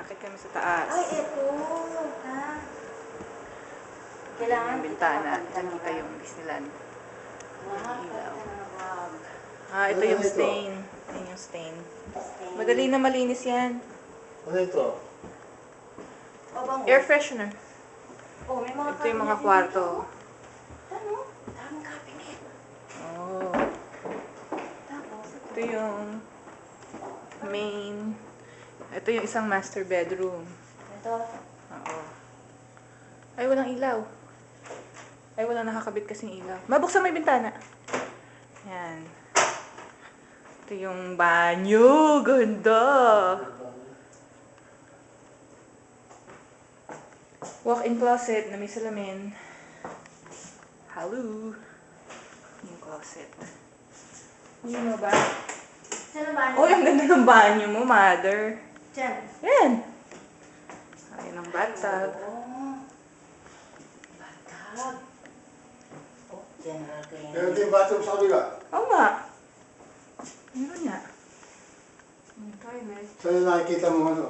Akit kami sa taas. Ay, eto. Ha? Kailangan Yung bintana. Nakita yung Disneyland. Ilaw. Ito yung stain. Ayan yung stain. Madali na malinis yan. Ano ito? Air freshener. Oh, may mga Ito yung mga kwarto. Ano? Daming cabinet. Oh. Tapos, Ito yung main. Ito yung isang master bedroom. ito. Oo. Ay, walang ilaw. Ay, walang nakakabit kasing ilaw. Mabuksan mo yung bintana. Yan. Ito yung banyo. Ganda. Walk-in closet na may salamin. Hello. Yung closet. Hindi mo ba? Saan ba? Oh, ang ganda ng banyo mo, mother. Diyan. Yan. Ayun ang bathtub. Oh. Bathtub. Oh, general kaya. Meron din bathroom sa kabila. Oo nga. Ano nga? Ang toilet. Saan yung nakikita mo ano?